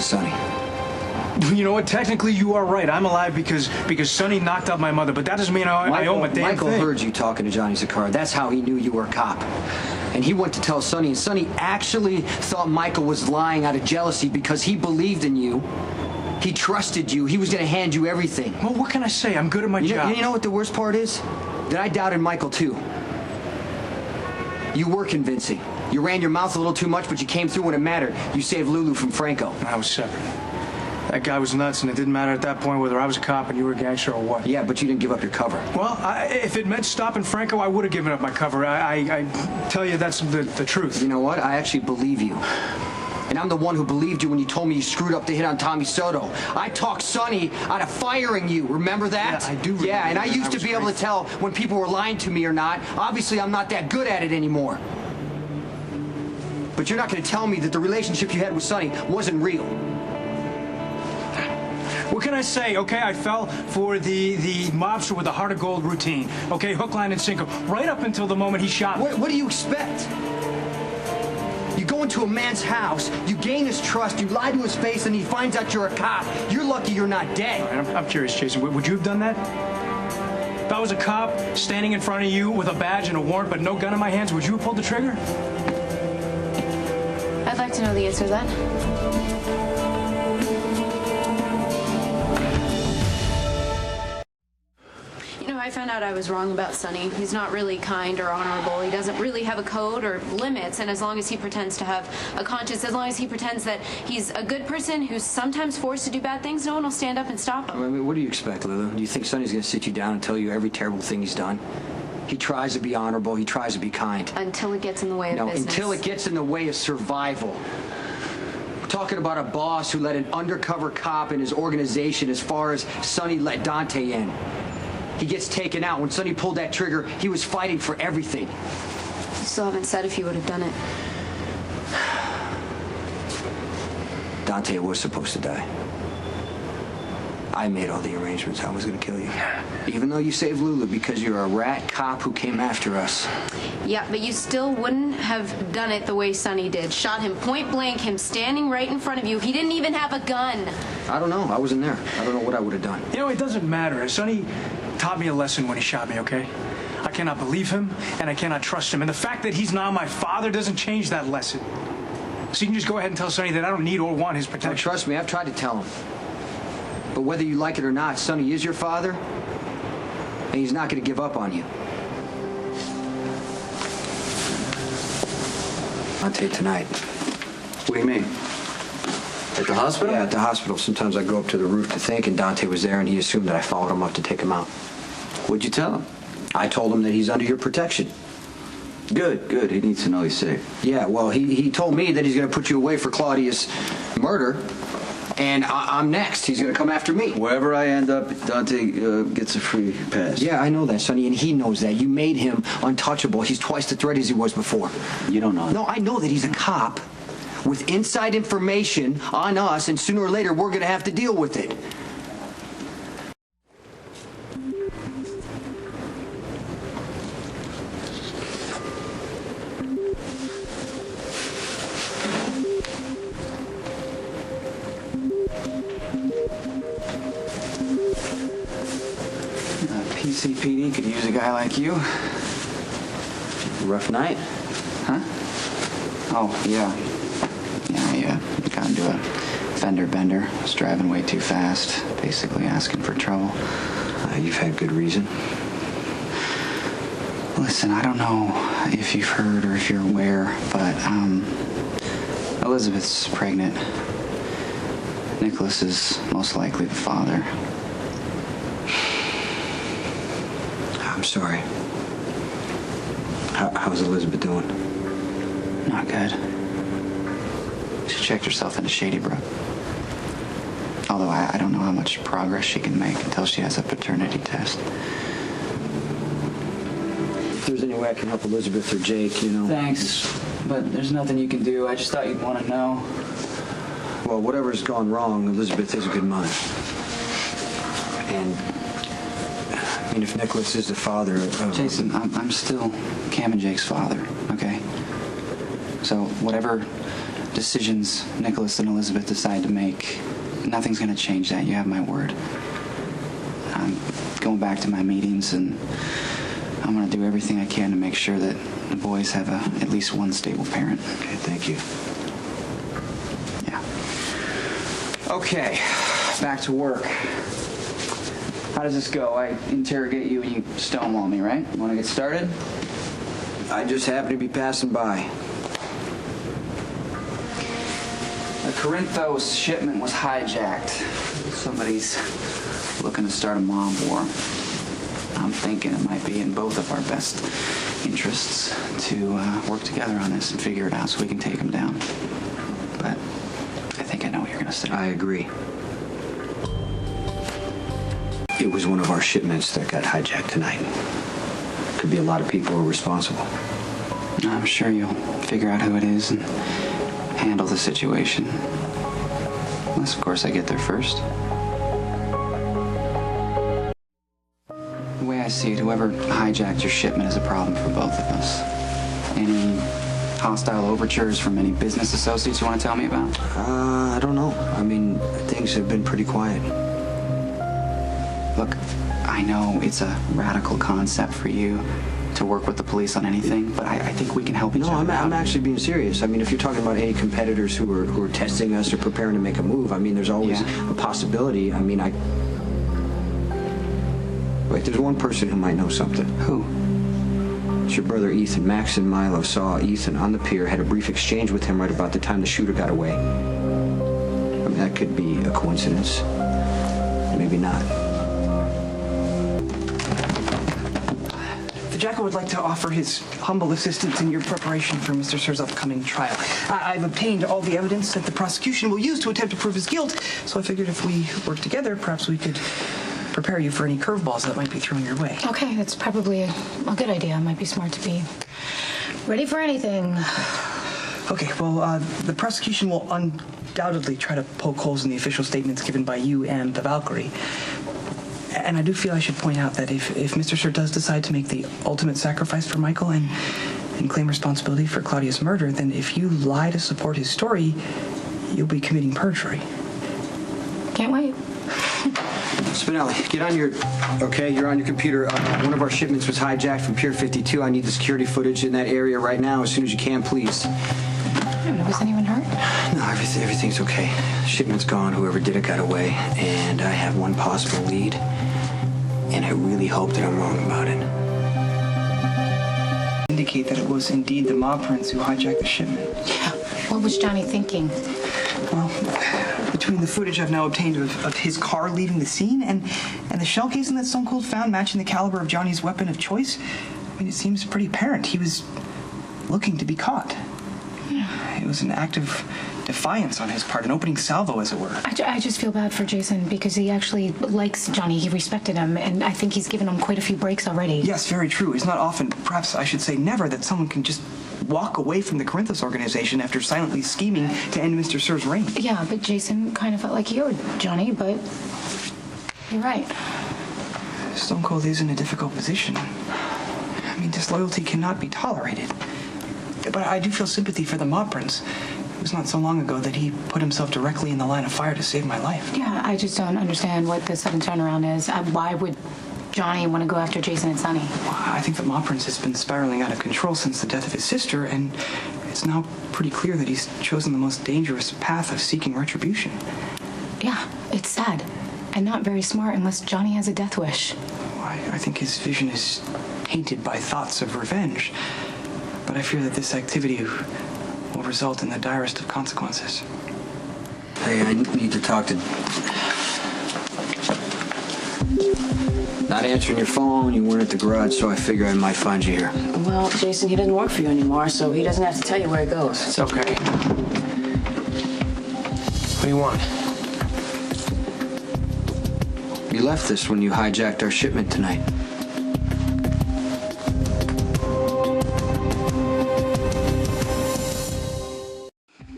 Sonny. You know what? Technically, you are right. I'm alive because Sonny knocked out my mother, but that doesn't mean I owe him a damn Michael thing. heard you talking to Johnny Zakar. That's how he knew you were a cop. And he went to tell Sonny, and Sonny actually thought Michael was lying out of jealousy because he believed in you. He trusted you. He was going to hand you everything. Well, what can I say? I'm good at my job. You know what the worst part is? That I doubted Michael, too. You were convincing. You ran your mouth a little too much, but you came through when it mattered. You saved Lulu from Franco. I was separate. That guy was nuts, and it didn't matter at that point whether I was a cop and you were a gangster or what. Yeah, but you didn't give up your cover. Well, if it meant stopping Franco, I would have given up my cover. I tell you, that's the truth. You know what? I actually believe you. And I'm the one who believed you when you told me you screwed up the hit on Tommy Soto. I talked Sonny out of firing you. Remember that? Yeah, I do remember. Yeah, and I used to be able to tell when people were lying to me or not. Obviously, I'm not that good at it anymore. But you're not going to tell me that the relationship you had with Sonny wasn't real. What can I say? Okay, I fell for the mobster with the heart of gold routine. Okay, hook, line, and sinker. Right up until the moment he shot me. What do you expect? You go into a man's house, you gain his trust, you lie to his face, and he finds out you're a cop. You're lucky you're not dead. All right, I'm curious, Jason. Would you have done that? If I was a cop standing in front of you with a badge and a warrant but no gun in my hands, would you have pulled the trigger? I'd like to know the answer to that. I found out I was wrong about Sonny. He's not really kind or honorable. He doesn't really have a code or limits, and as long as he pretends to have a conscience, as long as he pretends that he's a good person who's sometimes forced to do bad things, no one will stand up and stop him. I mean, what do you expect, Lulu? Do you think Sonny's going to sit you down and tell you every terrible thing he's done? He tries to be honorable. He tries to be kind. Until it gets in the way of business. Until it gets in the way of survival. We're talking about a boss who let an undercover cop in his organization as far as Sonny let Dante in. He gets taken out. When Sonny pulled that trigger, he was fighting for everything. You still haven't said if you would have done it. Dante was supposed to die. I made all the arrangements. I was going to kill you. Even though you saved Lulu because you're a rat cop who came after us. Yeah, but you still wouldn't have done it the way Sonny did. Shot him point blank, him standing right in front of you. He didn't even have a gun. I don't know. I wasn't there. I don't know what I would have done. You know, it doesn't matter. Sonny taught me a lesson when he shot me, okay? I cannot believe him, and I cannot trust him. And the fact that he's not my father doesn't change that lesson. So you can just go ahead and tell Sonny that I don't need or want his protection. Well, trust me, I've tried to tell him. But whether you like it or not, Sonny is your father, and he's not going to give up on you. Dante, tonight. What do you mean? At the hospital? Yeah, at the hospital. Sometimes I go up to the roof to think, and Dante was there, and he assumed that I followed him up to take him out. What'd you tell him? I told him that he's under your protection. Good, good. He needs to know he's safe. Yeah, well, he told me that he's going to put you away for Claudia's murder, and I'm next. He's going to come after me. Wherever I end up, Dante gets a free pass. Yeah, I know that, Sonny, and he knows that. You made him untouchable. He's twice the threat as he was before. You don't know. No, I know that he's a cop with inside information on us, and sooner or later, we're going to have to deal with it. PCPD could use a guy like you. Rough night? Huh? Oh, yeah. Yeah, I got into a fender bender. Was driving way too fast, basically asking for trouble. You've had good reason. Listen, I don't know if you've heard or if you're aware, but Elizabeth's pregnant. Nicholas is most likely the father. I'm sorry. How's Elizabeth doing? Not good. She checked herself into Shady Brook. Although I don't know how much progress she can make until she has a paternity test. If there's any way I can help Elizabeth or Jake, you know. Thanks, but there's nothing you can do. I just thought you'd want to know. Well, whatever's gone wrong, Elizabeth is a good mother. And I mean, if Nicholas is the father of... Jason, I'm still Cam and Jake's father, okay? So whatever decisions Nicholas and Elizabeth decide to make, nothing's going to change that. You have my word. I'm going back to my meetings, and I'm going to do everything I can to make sure that the boys have at least one stable parent. Okay, thank you. Yeah. Okay, back to work. How does this go? I interrogate you and you stonewall me, right? Want to get started? I just happen to be passing by. The Corinthos shipment was hijacked. Somebody's looking to start a mob war. I'm thinking it might be in both of our best interests to work together on this and figure it out so we can take them down. But I think I know what you're going to say. I agree. It was one of our shipments that got hijacked tonight. Could be a lot of people who are responsible. I'm sure you'll figure out who it is and handle the situation. Unless, of course, I get there first. The way I see it, whoever hijacked your shipment is a problem for both of us. Any hostile overtures from any business associates you want to tell me about? I don't know. I mean, things have been pretty quiet. Look, I know it's a radical concept for you to work with the police on anything, but I think we can help each other. No, I'm actually being serious. I mean, if you're talking about any competitors who are testing us or preparing to make a move, I mean, there's always a possibility. I mean, Wait, there's one person who might know something. Who? It's your brother Ethan. Max and Milo saw Ethan on the pier, had a brief exchange with him right about the time the shooter got away. I mean, that could be a coincidence. Maybe not. The Jackal would like to offer his humble assistance in your preparation for Mr. Sir's upcoming trial. I've obtained all the evidence that the prosecution will use to attempt to prove his guilt, so I figured if we work together, perhaps we could prepare you for any curveballs that might be thrown your way. Okay, that's probably a good idea. It might be smart to be ready for anything. Okay, well, the prosecution will undoubtedly try to poke holes in the official statements given by you and the Valkyrie. And I do feel I should point out that if Mr. Sir does decide to make the ultimate sacrifice for Michael and claim responsibility for Claudia's murder, then if you lie to support his story, you'll be committing perjury. Can't wait. Spinelli, get on your... Okay, you're on your computer. One of our shipments was hijacked from Pier 52. I need the security footage in that area right now as soon as you can, please. Was anyone hurt? No, everything's okay. Shipment's gone. Whoever did it got away. And I have one possible lead. And I really hope that I'm wrong about it. Indicate that it was indeed the mob prince who hijacked the shipment. Yeah. What was Johnny thinking? Well, between the footage I've now obtained of his car leaving the scene and the shell casing that Stone Cold found matching the caliber of Johnny's weapon of choice, I mean, it seems pretty apparent he was looking to be caught. It was an act of defiance on his part, an opening salvo, as it were. I just feel bad for Jason because he actually likes Johnny. He respected him, and I think he's given him quite a few breaks already. Yes, very true. It's not often, perhaps I should say never, that someone can just walk away from the Corinthos organization after silently scheming to end Mr. Sir's reign. Yeah, but Jason kind of felt like he owed Johnny, but you're right. Stone Cold is in a difficult position. I mean, disloyalty cannot be tolerated. But I do feel sympathy for the mob prince. It was not so long ago that he put himself directly in the line of fire to save my life. Yeah, I just don't understand what the sudden turnaround is. Why would Johnny want to go after Jason and Sonny? I think the mob prince has been spiraling out of control since the death of his sister, and it's now pretty clear that he's chosen the most dangerous path of seeking retribution. Yeah, it's sad. And not very smart unless Johnny has a death wish. I think his vision is tainted by thoughts of revenge. But I fear that this activity will result in the direst of consequences. Hey, I need to talk to... Not answering your phone, you weren't at the garage, so I figure I might find you here. Well, Jason, he doesn't work for you anymore, so he doesn't have to tell you where he goes. It's okay. What do you want? You left this when you hijacked our shipment tonight.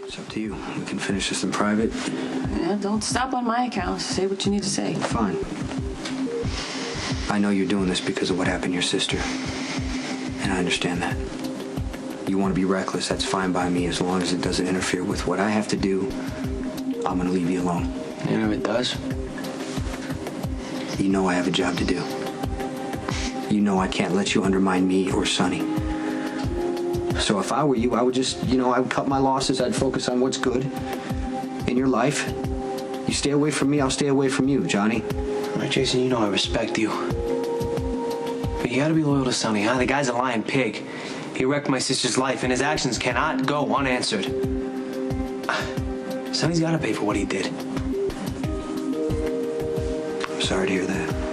It's up to you. We can finish this in private. Yeah, don't stop on my account. Say what you need to say. Fine. I know you're doing this because of what happened to your sister. And I understand that. You want to be reckless, that's fine by me, as long as it doesn't interfere with what I have to do. I'm gonna leave you alone. Yeah, it does. You know I have a job to do. You know I can't let you undermine me or Sonny. So if I were you, I would just, I would cut my losses. I'd focus on what's good in your life. You stay away from me, I'll stay away from you, Johnny. All right, Jason, you know I respect you. But you gotta be loyal to Sonny, huh? The guy's a lying pig. He wrecked my sister's life, and his actions cannot go unanswered. Sonny's gotta pay for what he did. I'm sorry to hear that.